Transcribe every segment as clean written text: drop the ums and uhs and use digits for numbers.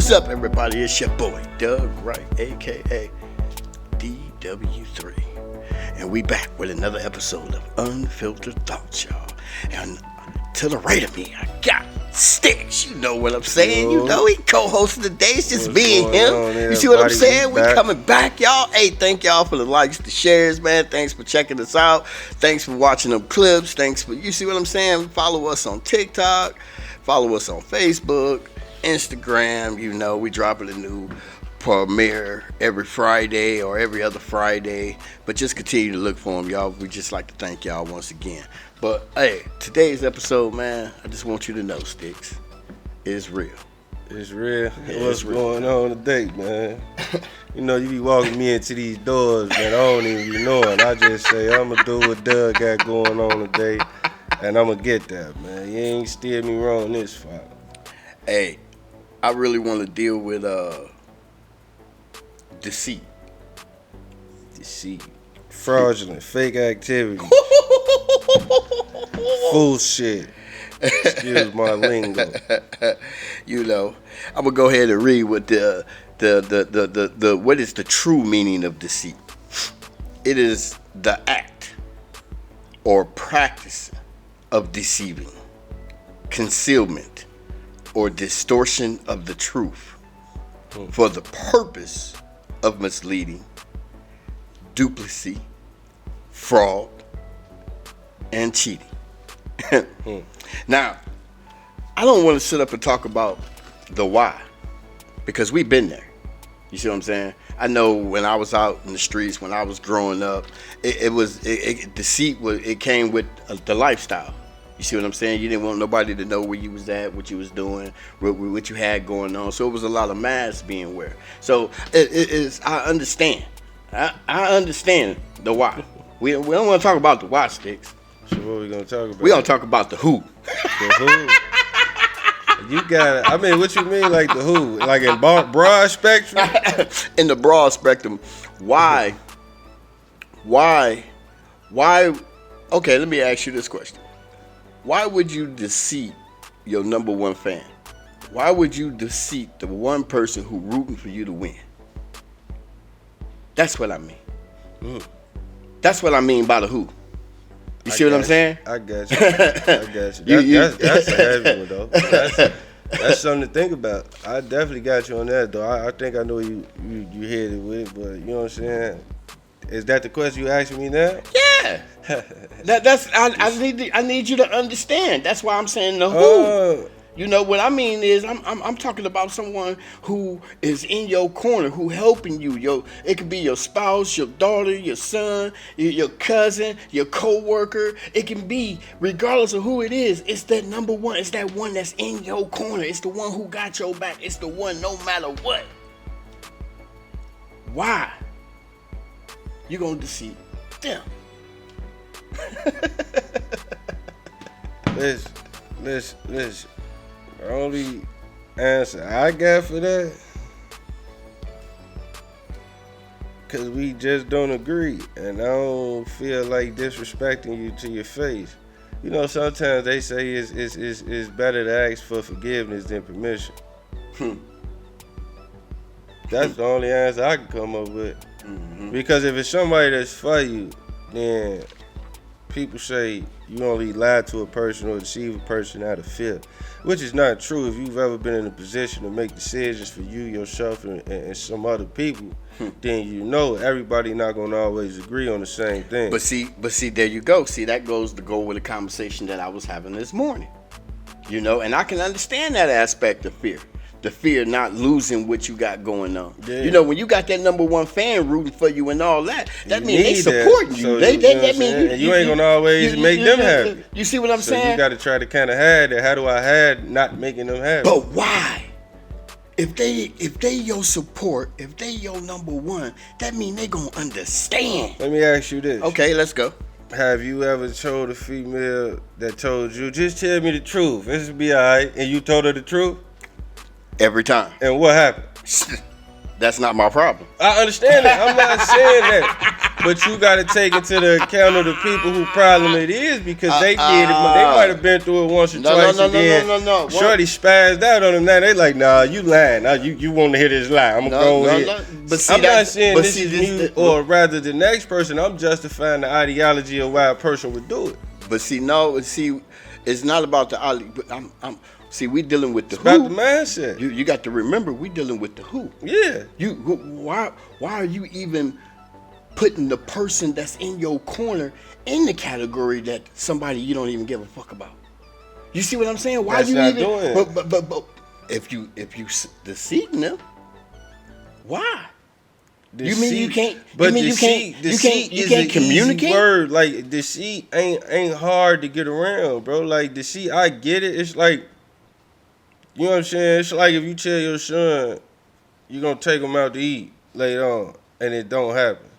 What's up, everybody? It's your boy, Doug Wright, a.k.a. DW3. And we back with another episode of Unfiltered Thoughts, y'all. And to the right of me, I got Sticks. You know what I'm saying? You know he co-hosting today. It's just me and him. You see what I'm saying? We coming back, y'all. Hey, thank y'all for the likes, the shares, man. Thanks for checking us out. Thanks for watching them clips. Thanks for, you see what I'm saying? Follow us on TikTok. Follow us on Facebook, Instagram. You know, we dropping a new premiere every Friday or every other Friday. But just continue to look for them, y'all. We just like to thank y'all once again. But, hey, today's episode, man, I just want you to know, Sticks, it's real. It's real. What's going on today, man? You know, you be walking me into these doors, man, I don't even be knowing. I just say, I'm going to do what Doug got going on today, and I'm going to get that, man. You ain't steer me wrong this far. Hey, I really want to deal with deceit. Deceive. Fraudulent, fake activity. Full shit. Excuse my lingo. You know, I'm gonna go ahead and read what the what is the true meaning of deceit. It is the act or practice of deceiving, concealment, or distortion of the truth for the purpose of misleading, duplicity, fraud, and cheating. Now, I don't want to sit up and talk about the why, because we've been there. You see what I'm saying? I know when I was out in the streets, when I was growing up, deceit came with the lifestyle. You see what I'm saying? You didn't want nobody to know where you was at, what you was doing, what you had going on. So it was a lot of masks being wear. So I understand. I understand the why. We don't want to talk about the why, Sticks. So what we gonna talk about? We gonna talk about the who. The who? You got it. I mean, what you mean, like the who? Like in broad spectrum? In the broad spectrum, why? Okay, let me ask you this question. Why would you deceive your number one fan? Why would you deceive the one person who rooting for you to win? That's what I mean. That's what I mean by the who. You see what I'm saying? I got you. That's a heavy one, though. That's something to think about. I definitely got you on that, though. I think I know you headed with it, but you know what I'm saying? Is that the question you asking me now? Yeah. I need you to understand. That's why I'm saying the who. You know what I mean is I'm talking about someone who is in your corner, who helping you. It could be your spouse, your daughter, your son, your cousin, your co-worker. It can be regardless of who it is. It's that number one. It's that one that's in your corner. It's the one who got your back. It's the one no matter what. Why? You gonna deceive them? Listen. The only answer I got for that, because we just don't agree, and I don't feel like disrespecting you to your face. You know, sometimes they say it's better to ask for forgiveness than permission. That's the only answer I can come up with. Because if it's somebody that's for you, then people say you only lie to a person or deceive a person out of fear, which is not true. If you've ever been in a position to make decisions for you, yourself, and some other people, then you know everybody not gonna always agree on the same thing. But see, there you go. See, that goes to go with the conversation that I was having this morning. You know, and I can understand that aspect of fear. The fear not losing what you got going on. Yeah. You know, when you got that number one fan rooting for you and all that means they supporting you. So that mean you ain't gonna always make them happy. You see what I'm saying? So you got to try to kind of hide that. How do I hide not making them happy? But why? If they your support, if they your number one, that mean they gonna understand. Let me ask you this. Okay, let's go. Have you ever told a female that told you, just tell me the truth, this will be all right, and you told her the truth? Every time. And what happened? That's not my problem. I understand that. I'm not saying that. But you got to take into the account of the people who problem it is because they did it. They might have been through it once or twice. No. Shorty spazzed out on them. Now they like, nah, you lying. Now you want to hear this lie. I'm gonna go ahead. But see, I'm not saying this is me, or rather the next person. I'm justifying the ideology of why a person would do it. But see, it's not about the ideology. But see, we dealing with the it's who. about the mindset. You got to remember, we dealing with the who. Yeah. Why are you even putting the person that's in your corner in the category that somebody you don't even give a fuck about? You see what I'm saying? Why that's you not even? Doing it. But if you deceiving them, why? You mean you can't? But you can't communicate? Easy word. Like deceit ain't hard to get around, bro. Like deceit, I get it. It's like, you know what I'm saying? It's like if you tell your son you're gonna take him out to eat later on, and it don't happen.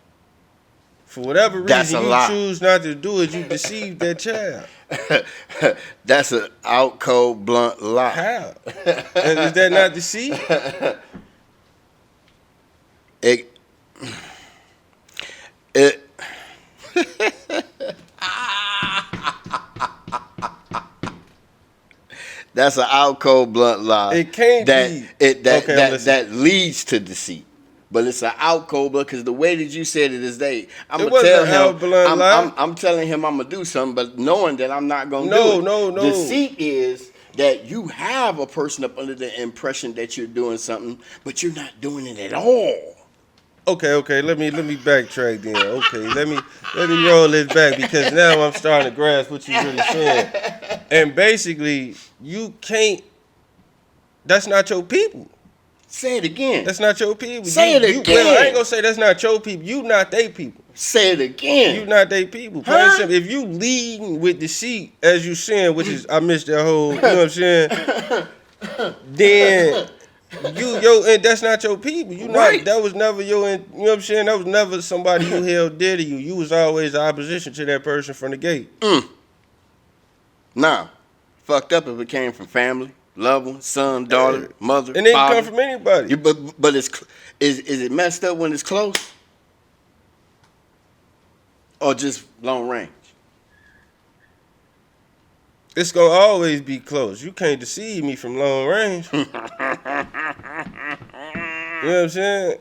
For whatever reason you choose not to do it, you deceive that child. That's an out cold blunt lie. How? And is that not deceit? That's an out cold blunt lie. It can't be. That leads to deceit. But it's an out cold blunt because the way that you said it is I'm gonna tell him I'm telling him I'm gonna do something, but knowing that I'm not gonna do it. No. Deceit is that you have a person up under the impression that you're doing something, but you're not doing it at all. Okay. Let me backtrack then. Okay, let me roll this back because now I'm starting to grasp what you're really saying. And basically, you can't. That's not your people. Say it again. That's not your people. Say it again. Well, I ain't gonna say that's not your people. You not they people. Say it again. You not they people. Huh? If you leading with deceit, as you saying, which is I missed that whole. You know what I'm saying? Then. And that's not your people. You not right. That was never your. You know what I'm saying? That was never somebody you held dear to you. You was always the opposition to that person from the gate. Nah, fucked up if it came from family, loved one, son, daughter, mother, and it didn't father. come from anybody. But is it messed up when it's close, or just long range? It's gonna always be close. You can't deceive me from long range. You know what I'm saying?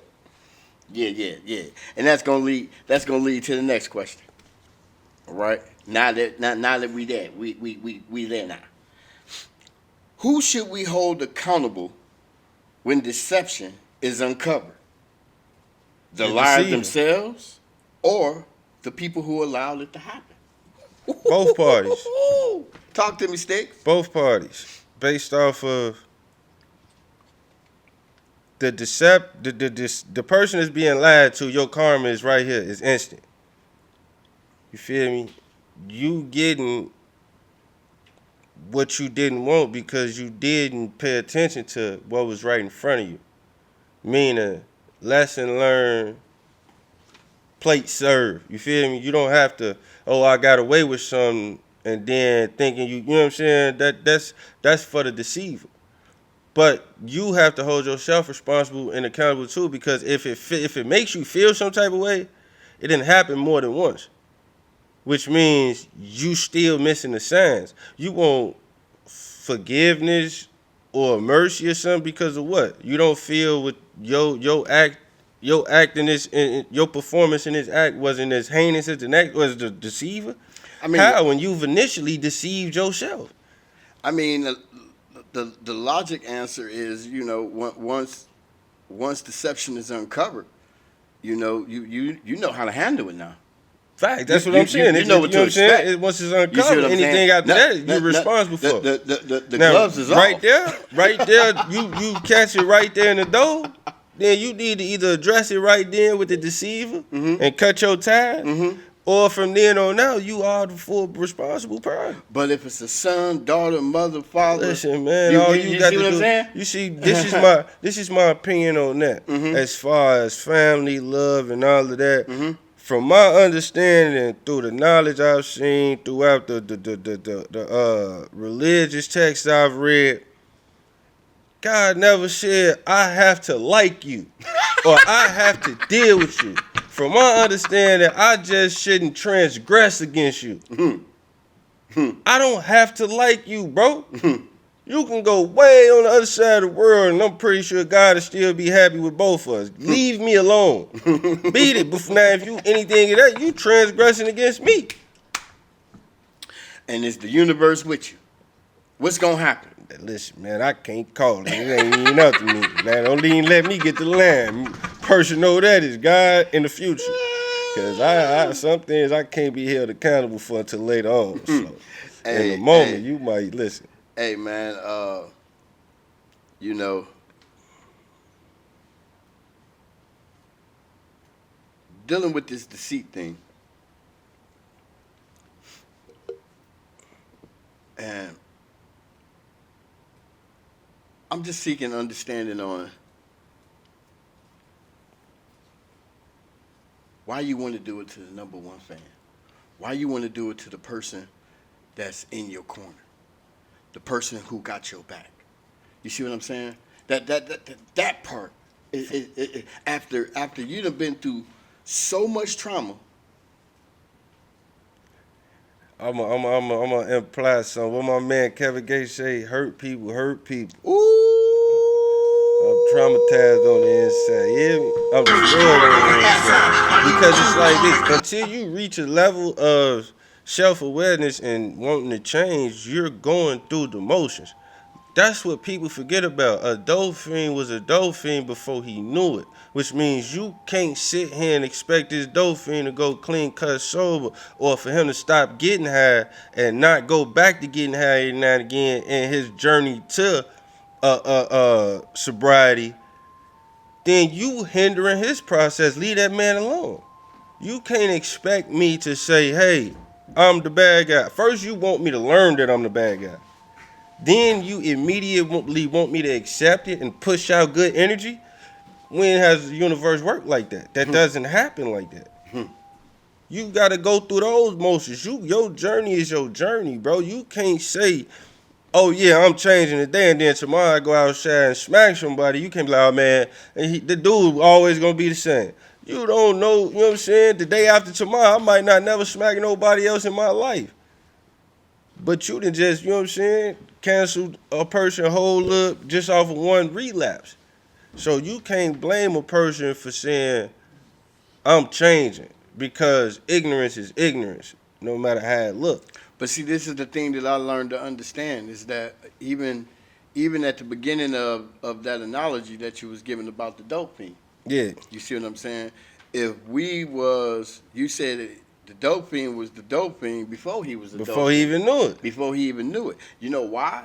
Yeah. And that's gonna lead to the next question. All right. Now that we there, we there now. Who should we hold accountable when deception is uncovered? The liars themselves, or the people who allowed it to happen? Both parties. Talk to me, Sticks. Both parties, based off of the person that's being lied to. Your karma is right here. It's instant. You feel me? You getting what you didn't want because you didn't pay attention to what was right in front of you. Meaning, lesson learned, plate served. You feel me? You don't have to, I got away with something and then thinking you know what I'm saying? That's for the deceiver. But you have to hold yourself responsible and accountable too, because if it makes you feel some type of way, it didn't happen more than once. Which means you still missing the signs. You want forgiveness or mercy or something because of what? You don't feel with your act in this, your performance in this act wasn't as heinous as the next was the deceiver. I mean, how when you've initially deceived yourself? I mean, the logic answer is, once deception is uncovered, you know how to handle it now. Fact. That's what I'm saying. You know what to expect. Once it's uncovered, anything after that, you're responsible for. The gloves is right off. Right there, you catch it right there in the door. Then you need to either address it right then with the deceiver and cut your ties, or from then on out, you are the full responsible person. But if it's a son, daughter, mother, father, listen, man, all you got to do. Saying? You see, this is my opinion on that. As far as family, love, and all of that. From my understanding, through the knowledge I've seen throughout the religious texts I've read, God never said I have to like you or I have to deal with you from my understanding, I just shouldn't transgress against you. I don't have to like you, bro. You can go way on the other side of the world, and I'm pretty sure God will still be happy with both of us. Leave me alone. Beat it. But now, if you anything of that, you transgressing against me. And is the universe with you? What's gonna happen? Listen, man, I can't call it. It ain't even up to me. Man, don't even let me get the line. Person know that is God in the future. Because I some things I can't be held accountable for until later on. So in the moment, you might listen. Hey, man, you know, dealing with this deceit thing, and I'm just seeking understanding on why you want to do it to the number one fan. Why you want to do it to the person that's in your corner. The person who got your back. You see what I'm saying? That part. After you done been through so much trauma. I'm gonna imply something. What my man Kevin Gates say, hurt people. Ooh. I'm traumatized on the inside. Yeah, I'm destroyed on the inside. Because it's like this. Until you reach a level of self-awareness and wanting to change, you're going through the motions. That's what people forget about. A dope fiend was a dope fiend before he knew it. Which means you can't sit here and expect this dope fiend to go clean cut sober, or for him to stop getting high and not go back to getting high every now and again in his journey to sobriety. Then you hindering his process. Leave that man alone. You can't expect me to say, hey, I'm the bad guy. First, you want me to learn that I'm the bad guy. Then you immediately want me to accept it and push out good energy. When has the universe worked like that? That doesn't happen like that. You got to go through those motions. Your journey is your journey, bro. You can't say, oh, yeah, I'm changing today, and then tomorrow I go outside and smack somebody. You can't be like, oh, man, the dude always going to be the same. You don't know, you know what I'm saying? The day after tomorrow, I might not never smack nobody else in my life. But you done just, you know what I'm saying, canceled a person whole up just off of one relapse. So you can't blame a person for saying, I'm changing, because ignorance is ignorance, no matter how it looks. But see, this is the thing that I learned to understand, is that even at the beginning of that analogy that you was giving about the dope fiend. Yeah. You see what I'm saying? If you said the dope fiend was the dope fiend before he was a dope fiend. Before he even knew it. Before he even knew it. You know why?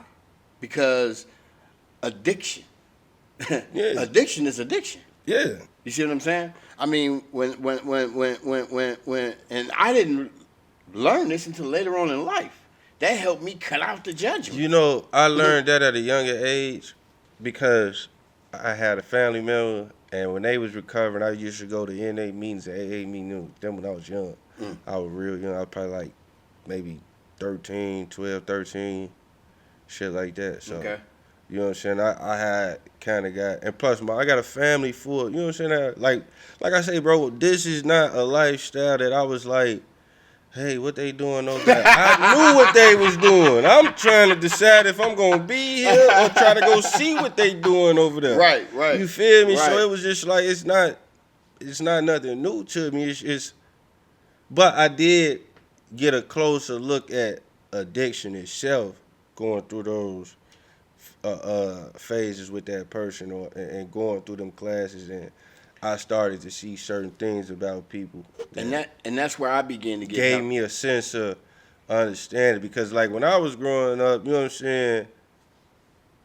Because addiction. Yeah. Addiction is addiction. Yeah. You see what I'm saying? I mean, when and I didn't learn this until later on in life. That helped me cut out the judgment. You know, I learned that at a younger age because I had a family member, and when they was recovering, I used to go to NA meetings and AA meetings. Then when I was young, I was real young. I was probably like maybe 13, shit like that. So, okay. You know what I'm saying? I had kind of got, and plus I got a family full, you know what I'm saying? Like I say, bro, this is not a lifestyle that I was like, hey, what they doing over there? I knew what they was doing. I'm trying to decide if I'm going to be here or try to go see what they doing over there. Right. You feel me? Right. So it was just like, it's not nothing new to me. It's but I did get a closer look at addiction itself, going through those phases with that person and going through them classes, and I started to see certain things about people. And that's where I began to get gave help. me a sense of understanding, because like when I was growing up, you know what I'm saying,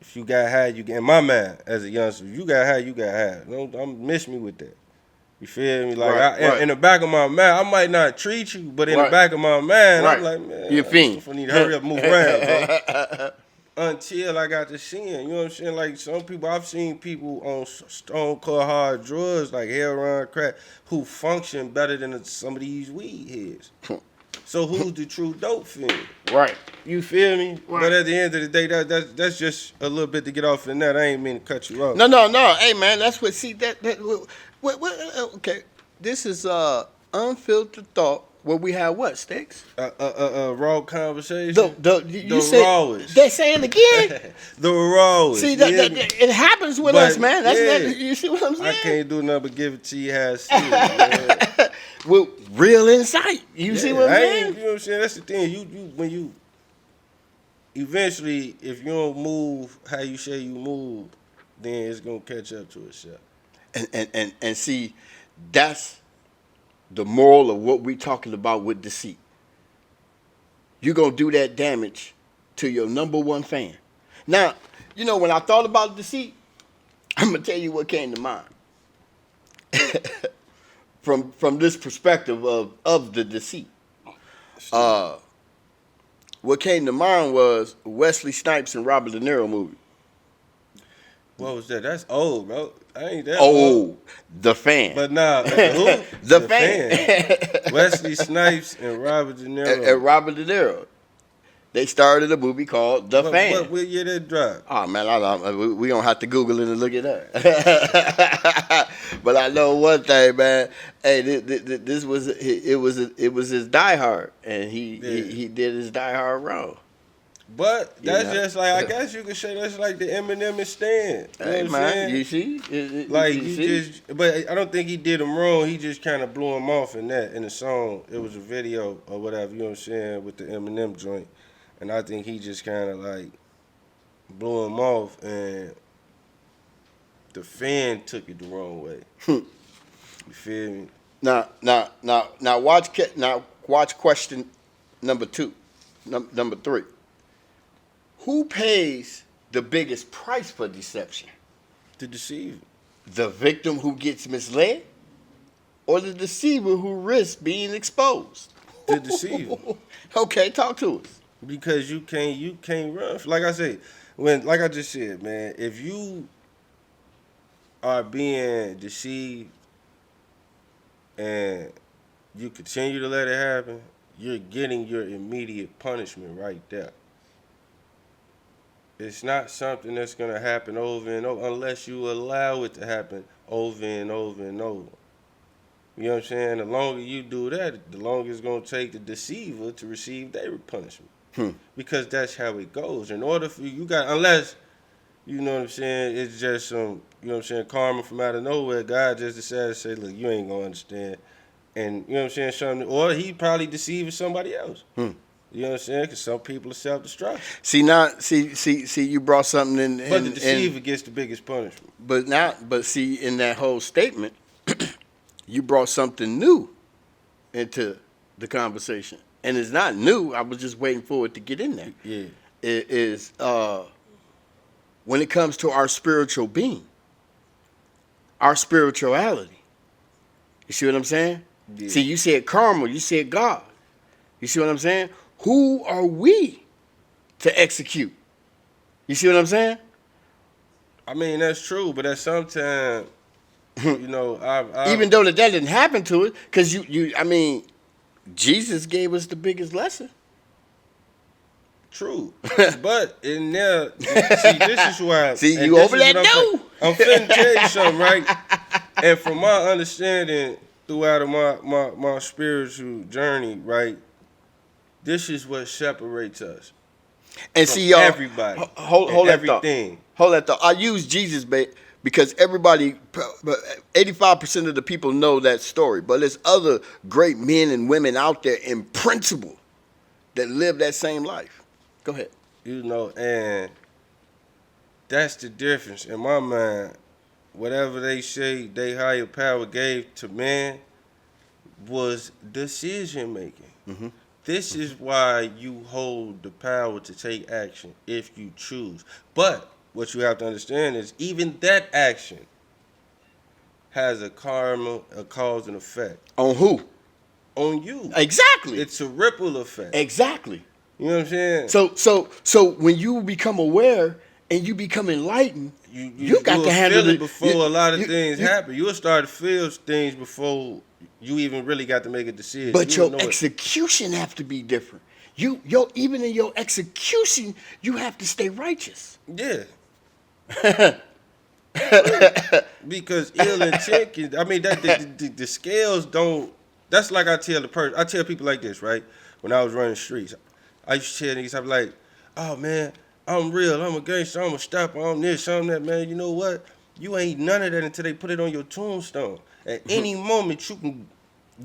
if you got high, you get, in my mind as a youngster, you got high, you got high. Don't miss me with that. You feel me? Like right. In the back of my mind, I might not treat you, but in the back of my mind, I'm like, man, you fiend. I need to hurry up and move around, bro. Until I got to seeing, you know what I'm saying? Like some people, I've seen people on stone cold hard drugs like heroin, crack, who function better than some of these weed heads. So who's the true dope fiend? Right. You feel me? Right. But at the end of the day, that's just a little bit to get off the net. I ain't mean to cut you off. No. Hey man, that's what. See that. Okay. This is unfiltered thought where we have what, Sticks? Raw conversation. You the say rawest. they're saying again. The rawest. See that it happens with us, man. That's that. You see what I'm saying? I can't do nothing but give it to you how I see it, man. With real insight. You see what I'm saying? You know what I'm saying? That's the thing. You when you eventually, if you don't move how you say you move, then it's gonna catch up to itself. And see, that's the moral of what we're talking about with deceit. You're gonna do that damage to your number one fan. Now, you know, when I thought about deceit, I'm gonna tell you what came to mind. from this perspective of the deceit. What came to mind was Wesley Snipes and Robert De Niro movie. What was that? That's old, bro. I ain't that old. The Fan. But nah, who? The Fan. Wesley Snipes and Robert De Niro. And Robert De Niro. They started a movie called The Fan. What year that dropped? Oh man, we don't have to Google it and look it up. But I know one thing, man. Hey, this was his Die Hard, and he did his Die Hard wrong. But that's just like, I guess you could say that's like the Eminem and Stan. Hey man, you see, but I don't think he did him wrong. He just kind of blew him off in the song. It was a video or whatever, you know what I'm saying, with the Eminem joint. And I think he just kind of like blew him off, and the fan took it the wrong way. You feel me? Now watch question number 2, number 3. Who pays the biggest price for deception? The deceiver. The victim who gets misled, or the deceiver who risks being exposed? The deceiver. Okay, talk to us. Because you can't run. Like I say, like I just said, man, if you are being deceived and you continue to let it happen, you're getting your immediate punishment right there. It's not something that's gonna happen over and over unless you allow it to happen over and over and over. You know what I'm saying? The longer you do that, the longer it's gonna take the deceiver to receive their punishment. Because that's how it goes. In order for unless, you know what I'm saying, it's just some, you know what I'm saying, karma from out of nowhere, God just decided to say, look, you ain't gonna understand. And, you know what I'm saying, or he probably deceiving somebody else. You know what I'm saying? Because some people are self-destructive. See, you brought something in. But the deceiver gets the biggest punishment. But see, in that whole statement, you brought something new into the conversation. And it's not new. I was just waiting for it to get in there. Yeah. It is when it comes to our spiritual being, our spirituality. You see what I'm saying? Yeah. See, you said karma. You said God. You see what I'm saying? Who are we to execute? You see what I'm saying? I mean, that's true, but at some time, you know, even though that didn't happen to it, because I mean, Jesus gave us the biggest lesson. True. But in there, see, this is why. See, you over that door. I'm finna tell you something, right? And from my understanding throughout my spiritual journey, right, this is what separates us. And see, y'all, everybody. Hold that everything. Hold that thought. I use Jesus, because everybody, 85% of the people know that story. But there's other great men and women out there in principle that live that same life. Go ahead. You know, and that's the difference. In my mind, whatever they say they higher power gave to man was decision making. Mm-hmm. This is why you hold the power to take action if you choose. But what you have to understand is even that action has a karma, a cause and effect. On who? On you. Exactly. It's a ripple effect. Exactly. You know what I'm saying? So when you become aware and you become enlightened, you got to handle it before a lot of things happen. You'll start to feel things before you even really got to make a decision. But your execution have to be different. Even in your execution, you have to stay righteous. Yeah. Because ill intent can, I mean, the scales don't. That's like I tell people like this, right? When I was running streets, I used to tell niggas, I'm like, oh man, I'm real, I'm a gangster, I'm a stopper, I'm this, I'm that, man. You know what? You ain't none of that until they put it on your tombstone. At any moment, you can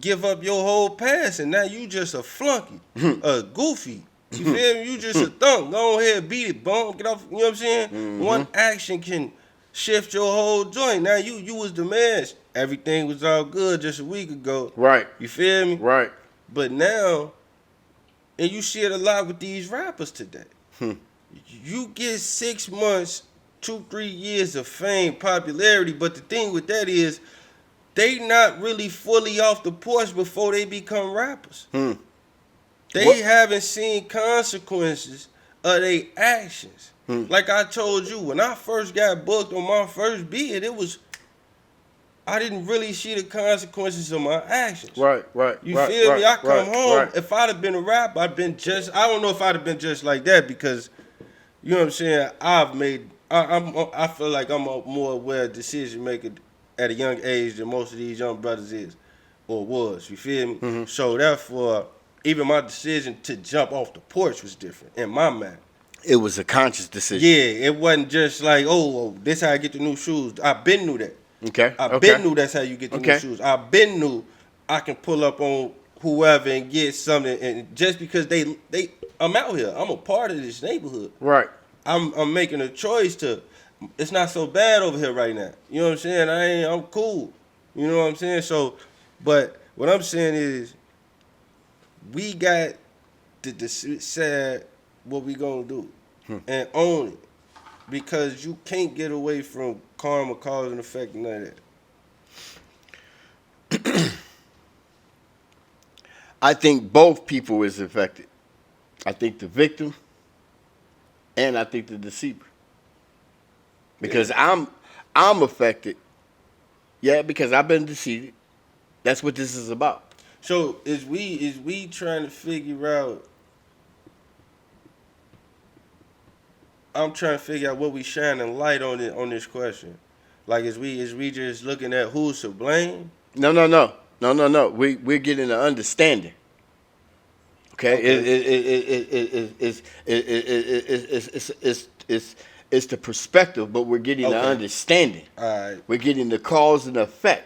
give up your whole past, and now you just a flunky, a goofy. You feel me? You just a thunk. Go ahead, beat it, bum. Get off. You know what I'm saying? One action can shift your whole joint. Now you was the man. Everything was all good just a week ago. Right. You feel me? Right. But now, and you see it a lot with these rappers today. You get 6 months, 2-3 years of fame, popularity. But the thing with that is, they not really fully off the porch before they become rappers. They haven't seen consequences of their actions. Like I told you, when I first got booked on my first beat, I didn't really see the consequences of my actions. Right. You feel me? I come home. If I'd have been a rapper, I don't know if I'd have been just like that, because, you know what I'm saying, I feel like I'm a more aware decision maker at a young age than most of these young brothers is or was. You feel me? So therefore, even my decision to jump off the porch was different in my mind. It was a conscious decision. Yeah, it wasn't just like, oh, this how I get the new shoes. I been knew that. Okay. I been knew that's how you get the new shoes. I been knew I can pull up on whoever and get something, and just because I'm out here, I'm a part of this neighborhood. Right. I'm making a choice to. It's not so bad over here right now. You know what I'm saying? I'm cool. You know what I'm saying? So, but what I'm saying is, we got to decide what we gonna do and own it, because you can't get away from karma, cause and effect, and none of that. I think both people is affected. I think the victim and I think the deceiver. Because I'm affected. Yeah, because I've been deceived. That's what this is about. So is we trying to figure out? I'm trying to figure out what we shining light on this question. Like, is we just looking at who's to blame? No. We're getting an understanding. Okay. It's the perspective, but we're getting an understanding. All right. We're getting the cause and effect.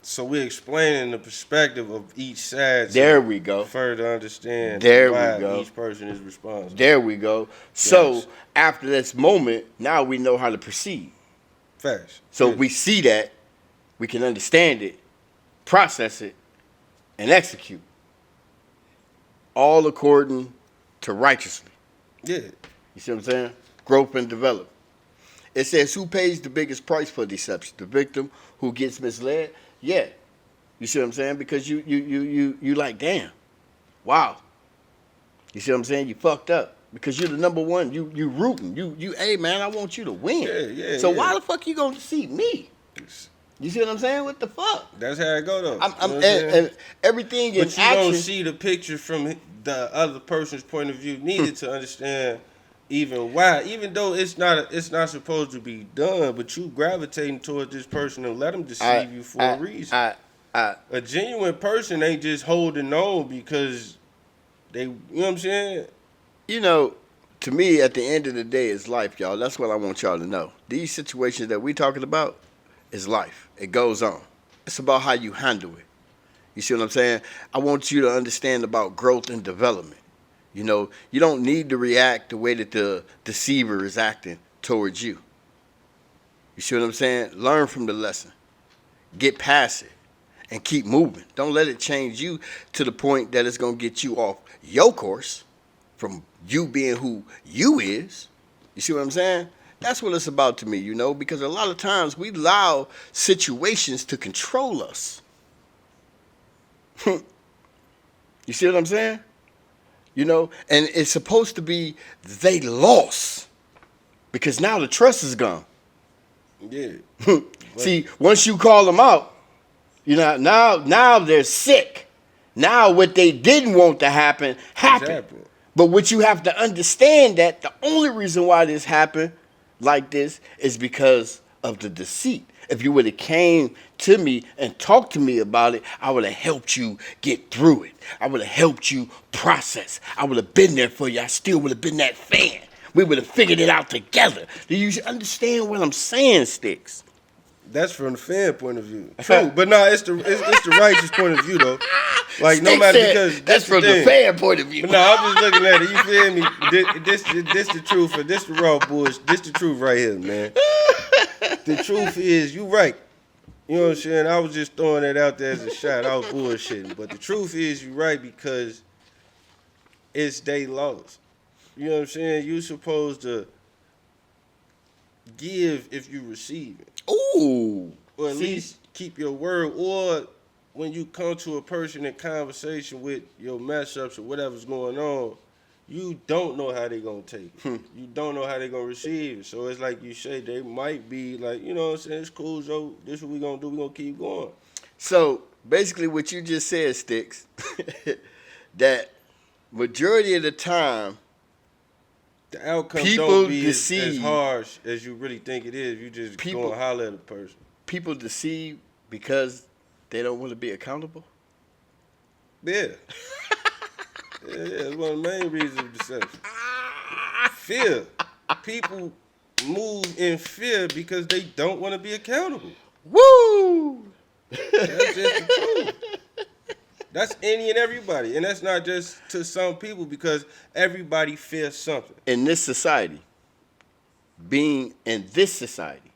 So we're explaining the perspective of each side. There we go. Further understand why each person is responsible. There we go. So after this moment, now we know how to proceed. Facts. So if we see that, we can understand it, process it, and execute. All according to righteously. Yeah. You see what I'm saying? Growth and develop. It says, who pays the biggest price for deception? The victim who gets misled? Yeah. You see what I'm saying? Because you like, damn. Wow. You see what I'm saying? You fucked up. Because you're the number one. You rooting. Hey man, I want you to win. Yeah. So why the fuck you gonna deceive me? You see what I'm saying? What the fuck? That's how it go though. And everything in action. But you don't see the picture from the other person's point of view needed to understand even why. Even though it's not supposed to be done, but you gravitating towards this person and let them deceive you for a reason. A genuine person ain't just holding on because they, you know what I'm saying? You know, to me, at the end of the day, it's life, y'all. That's what I want y'all to know. These situations that we talking about is life. It goes on. It's about how you handle it. You see what I'm saying? I want you to understand about growth and development. You know, you don't need to react the way that the deceiver is acting towards you. You see what I'm saying? Learn from the lesson. Get past it and keep moving. Don't let it change you to the point that it's going to get you off your course from you being who you is. You see what I'm saying? That's what it's about to me, you know, because a lot of times we allow situations to control us. You see what I'm saying? You know, and it's supposed to be they lost because now the trust is gone. Yeah. See, once you call them out, you know, now they're sick. Now what they didn't want to happen happened. But what you have to understand that the only reason why this happened like this is because of the deceit. If you would have came to me and talked to me about it, I would have helped you get through it. I would have helped you process. I would have been there for you. I still would have been that fan. We would have figured it out together. Do you understand what I'm saying, Sticks? That's from the fan point of view. True, but no, it's the righteous point of view though. Like no matter because that's from the fan point of view. But no, I'm just looking at it. You feel me? This the truth, or this the raw bullshit. This the truth right here, man. The truth is, you right. You know what I'm saying? I was just throwing that out there as a shot. I was bullshitting, but the truth is, you right because it's they laws. You know what I'm saying? You supposed to give if you receive it. Ooh. Or at least keep your word. Or when you come to a person in conversation with your mess ups or whatever's going on, you don't know how they're going to take it. You don't know how they're going to receive it. So it's like you say, they might be like, you know what I'm saying, it's cool, so this is what we're going to do. We're going to keep going. So basically what you just said, Sticks, that majority of the time, the outcome people don't be deceive, as harsh as you really think it is. You just go and holler at a person. People deceive because they don't want to be accountable? Yeah. Yeah, it's one of the main reasons of deception. Fear. People move in fear because they don't want to be accountable. Woo! That's just the truth. That's any and everybody. And that's not just to some people because everybody fears something. In this society, being in this society,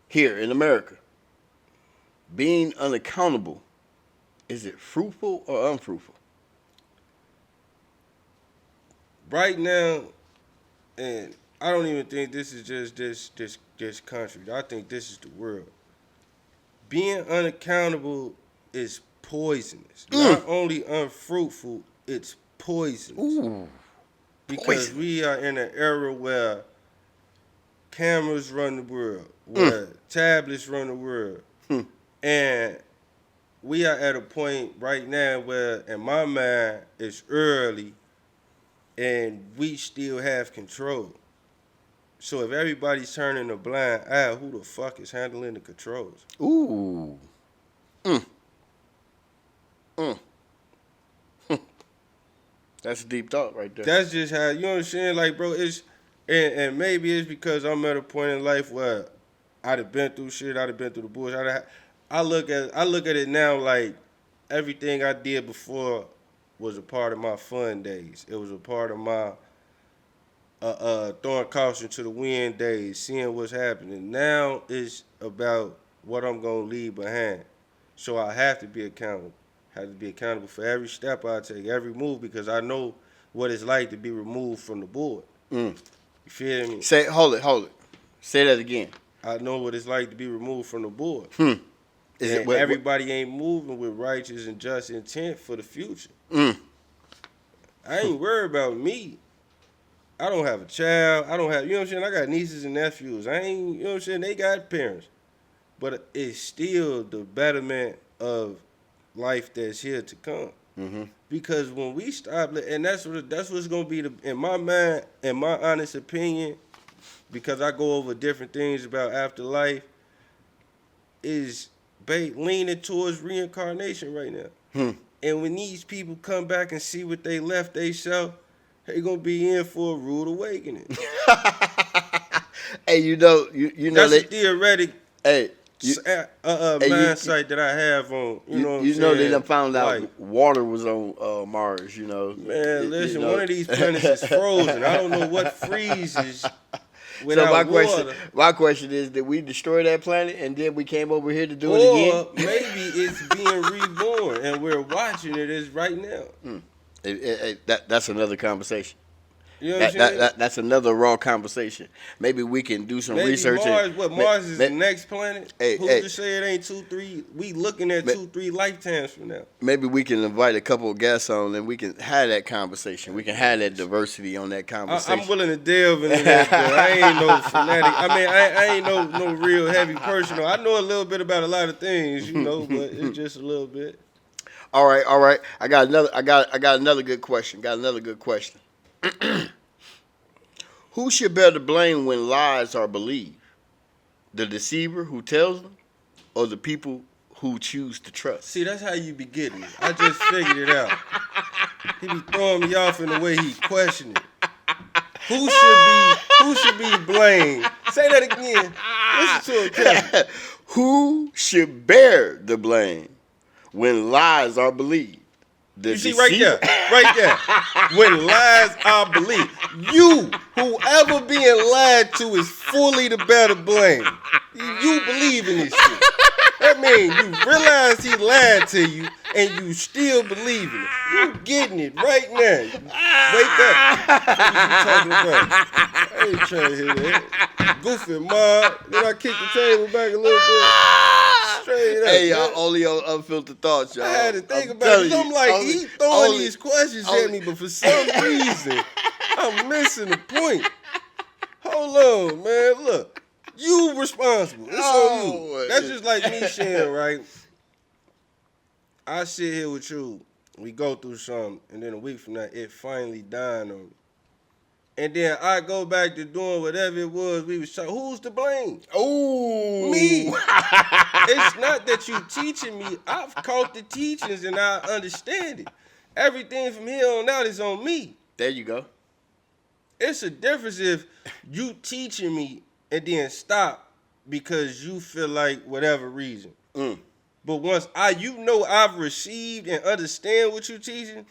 here in America, being unaccountable, is it fruitful or unfruitful? Right now, and I don't even think this is just this country. I think this is the world. Being unaccountable is poisonous. Not only unfruitful, it's poisonous. Ooh. Because we are in an era where cameras run the world, where tablets run the world. And we are at a point right now where, in my mind, it's early and we still have control. So if everybody's turning a blind eye, who the fuck is handling the controls? Ooh. That's a deep thought right there. That's just how, you know what I'm saying? Like, bro, it's, and maybe it's because I'm at a point in life where I'd have been through shit, I'd have been through the bullshit. I look at it now like everything I did before was a part of my fun days. It was a part of my throwing caution to the wind days, seeing what's happening. Now it's about what I'm gonna leave behind. So I have to be accountable. Have to be accountable for every step I take, every move, because I know what it's like to be removed from the board. You feel me? Hold it. Say that again. I know what it's like to be removed from the board. Everybody ain't moving with righteous and just intent for the future. I ain't worried about me. I don't have a child. I don't have, you know what I'm saying? I got nieces and nephews. I ain't, you know what I'm saying? They got parents. But it's still the betterment of life that's here to come. Because when we stop, and that's what's going to be, in my mind, in my honest opinion, because I go over different things about afterlife, is leaning towards reincarnation right now. And when these people come back and see what they left they self, they gonna be in for a rude awakening. Hey, you know that's a theoretic mindset that I have on. You know they done found out water was on Mars. You know, man. Listen, one of these planets is frozen. I don't know what freezes. So my question is, did we destroy that planet and then we came over here to do it again? Or maybe it's being reborn and we're watching it as right now. That's another conversation. You know what I'm saying? That's another raw conversation. Maybe we can do some research. Mars is the next planet? Who's to say it ain't 2-3? We looking at 2-3 lifetimes from now. Maybe we can invite a couple of guests on and we can have that conversation. We can have that diversity on that conversation. I'm willing to delve into that, though. I ain't no fanatic. I mean, I ain't no real heavy person. I know a little bit about a lot of things, you know, but it's just a little bit. All right. I got another good question. Who should bear the blame when lies are believed? The deceiver who tells them, or the people who choose to trust? See, that's how you be getting it. I just figured it out. He be throwing me off in the way he questioning. Who should be blamed? Say that again. Listen to it carefully. Who should bear the blame when lies are believed? You see right there. When lies are believed. You, whoever being lied to, is fully to bear the blame. You believe in this shit. That means you realize he lied to you and you still believe in it. You getting it right now. Wake up. What you talking about? I ain't trying to hear that. Goofy, ma. Then I kick the table back a little bit. Straight up. Hey, y'all, only on Unfiltered Thoughts, y'all. I had to think about it. I'm like, he throwing these questions at me, but for some reason, I'm missing the point. Hold on, man. Look, you responsible. It's on you. That's just like me saying, right? I sit here with you. We go through something, and then a week from now, it finally dawned on me. And then I go back to doing whatever it was we was talking. Who's to blame? Ooh. Me. It's not that you teaching me. I've caught the teachings and I understand it. Everything from here on out is on me. There you go. It's a difference if you teaching me and then stop because you feel like whatever reason. But once I've received and understand what you're teaching,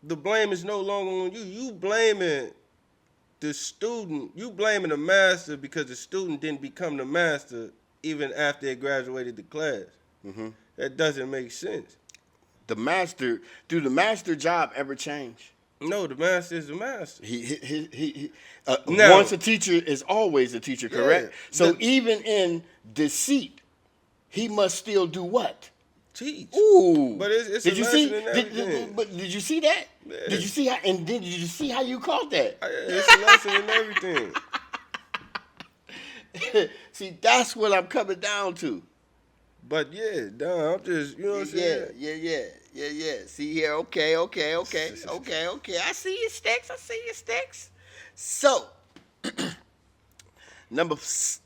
the blame is no longer on you. You blaming the student. You blaming the master because the student didn't become the master even after they graduated the class. That doesn't make sense. Do the master job ever change? No, the master is the master. Once a teacher is always a teacher, correct? Yeah. So even in deceit, he must still do what? Teach. Ooh. But it's did a you lesson see? in everything. Did you see that? Yeah. Did you see how? And did you see how you caught that? It's a lesson in everything. See, that's what I'm coming down to. But yeah, I'm just, you know what I'm saying? Yeah. See here, okay. I see your sticks. So, number 5.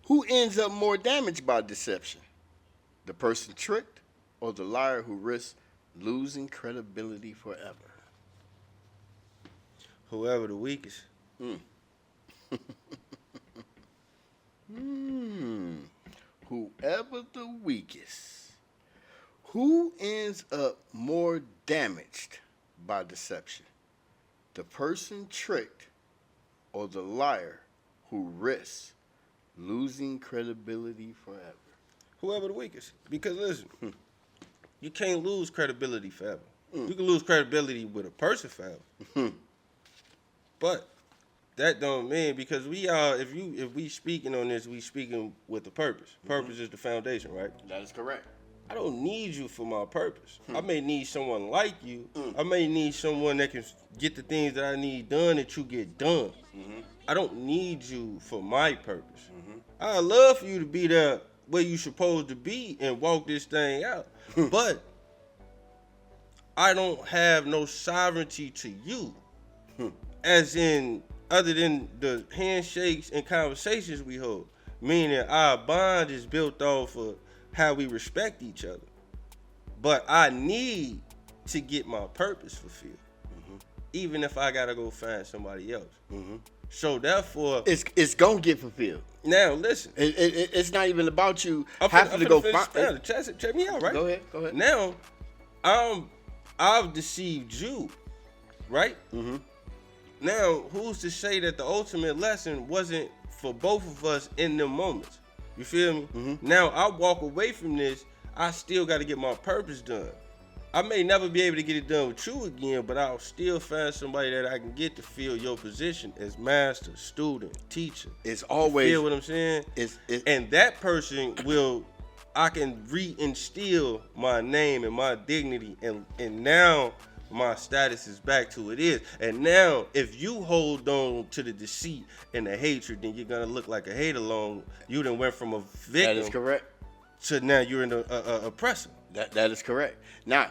Who ends up more damaged by deception? The person tricked or the liar who risks losing credibility forever? Whoever the weakest. Whoever the weakest. Who ends up more damaged by deception? The person tricked or the liar who risks losing credibility forever? Whoever the weakest. Because listen, you can't lose credibility forever. You can lose credibility with a person forever. But that don't mean, because if we speaking on this, we speaking with a purpose. Purpose is the foundation, right? That is correct. I don't need you for my purpose. I may need someone like you. I may need someone that can get the things that I need done that you get done. I don't need you for my purpose. I love for you to be there where you supposed to be and walk this thing out. But I don't have no sovereignty to you. As in, other than the handshakes and conversations we hold. Meaning our bond is built off of how we respect each other. But I need to get my purpose fulfilled. Even if I gotta go find somebody else. So therefore, it's gonna get fulfilled. Now listen, it's not even about you having to go find. Check me out, right? Go ahead. Now, I've deceived you, right? Now, who's to say that the ultimate lesson wasn't for both of us in them moments? You feel me? Now, I walk away from this, I still got to get my purpose done. I may never be able to get it done with you again, but I'll still find somebody that I can get to fill your position as master, student, teacher. It's always... You feel what I'm saying? And that person I can reinstill my name and my dignity, and now my status is back to what it is. And now, if you hold on to the deceit and the hatred, then you're gonna look like a hater long. You done went from a victim. That is correct. To now you're in a oppressor. That is correct. Now,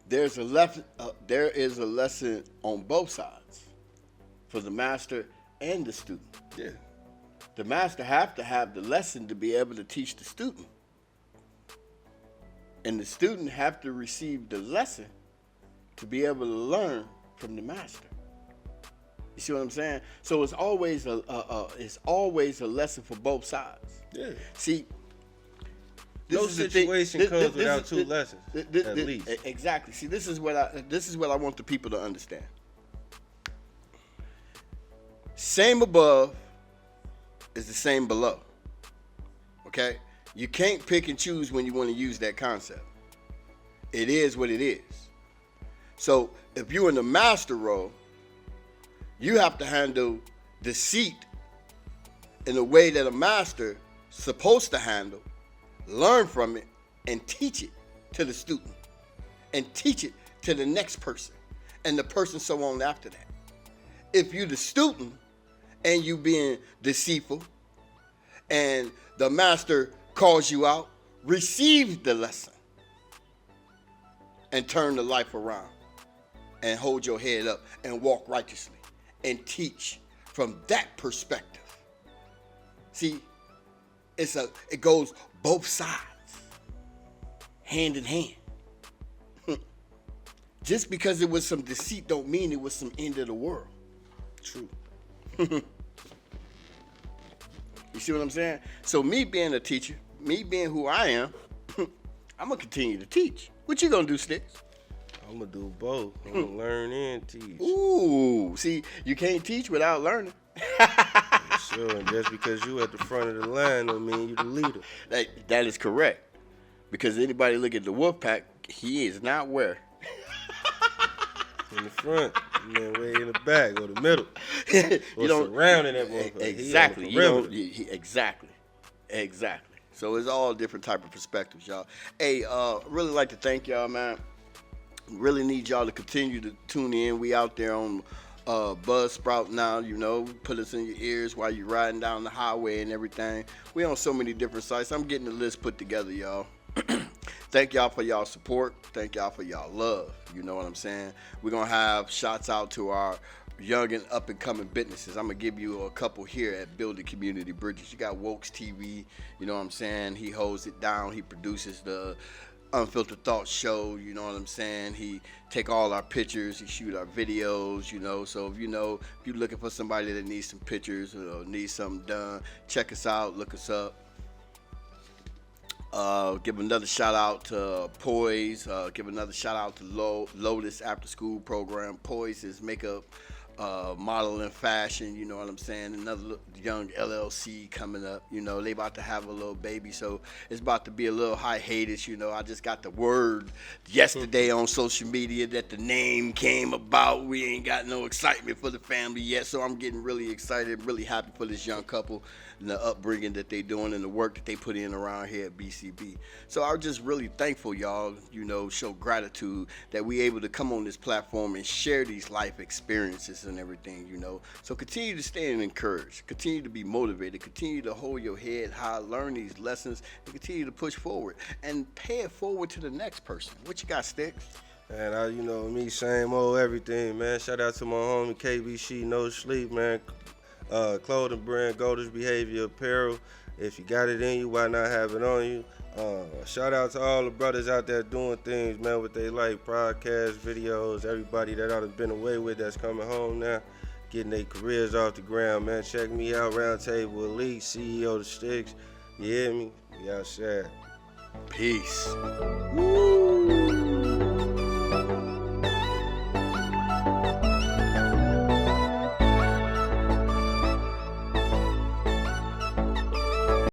there is a lesson on both sides. for the master and the student. Yeah. The master have to have the lesson to be able to teach the student. And the student have to receive the lesson to be able to learn from the master. You see what I'm saying? So it's always a lesson for both sides. Yeah. See, no situation comes without two lessons, at least. Exactly. See, this is what I want the people to understand. Same above is the same below. Okay? You can't pick and choose when you want to use that concept. It is what it is. So if you're in the master role, you have to handle deceit in a way that a master is supposed to handle, learn from it, and teach it to the student, and teach it to the next person, and the person so on after that. If you're the student and you being deceitful, and the master calls you out, receive the lesson and turn the life around and hold your head up and walk righteously and teach from that perspective. See, it goes both sides, hand in hand. Just because it was some deceit don't mean it was some end of the world. True. You see what I'm saying? So me being a teacher, me being who I am, I'm going to continue to teach. What you going to do, Sticks? I'm going to do both. I'm going to learn and teach. Ooh, see, you can't teach without learning. Sure, and just because you at the front of the line don't mean you the leader. That is correct. Because anybody look at the wolf pack, he is not where? In the front, and then way in the back or the middle, or surrounding that motherfucker. Exactly. Exactly. So it's all different type of perspectives, y'all. Hey, really like to thank y'all, man. Really need y'all to continue to tune in. We out there on Buzzsprout now, put us in your ears while you're riding down the highway and everything. We on so many different sites. I'm getting the list put together, y'all. Thank y'all for y'all support. Thank y'all for y'all love. You know what I'm saying? We're going to have shots out to our young and up and coming businesses. I'm going to give you a couple here at Building Community Bridges. You got Wokes TV. You know what I'm saying? He holds it down. He produces the Unfiltered Thoughts show. You know what I'm saying? He take all our pictures. He shoot our videos, So if you're looking for somebody that needs some pictures or needs something done, check us out. Look us up. Give another shout out to Poise. Give another shout out to Lotus After School Program. Poise is makeup, model and fashion. You know what I'm saying? Another young LLC coming up. They about to have a little baby, so it's about to be a little hiatus. I just got the word yesterday on social media that the name came about. We ain't got no excitement for the family yet, so I'm getting really excited, really happy for this young couple and the upbringing that they doing and the work that they put in around here at BCB. So I'm just really thankful, y'all, show gratitude that we able to come on this platform and share these life experiences and everything, So continue to stay encouraged, continue to be motivated, continue to hold your head high, learn these lessons, and continue to push forward and pay it forward to the next person. What you got, Sticks? And me, same old everything, man. Shout out to my homie KBC No Sleep, man. Clothing brand, Goldish Behavior Apparel. If you got it in you, why not have it on you? Shout out to all the brothers out there doing things, man, with they like podcasts, videos, everybody that I've been away with that's coming home now, getting their careers off the ground, man. Check me out, Roundtable Elite, CEO of the Sticks. You hear me? We outside. Peace. Woo.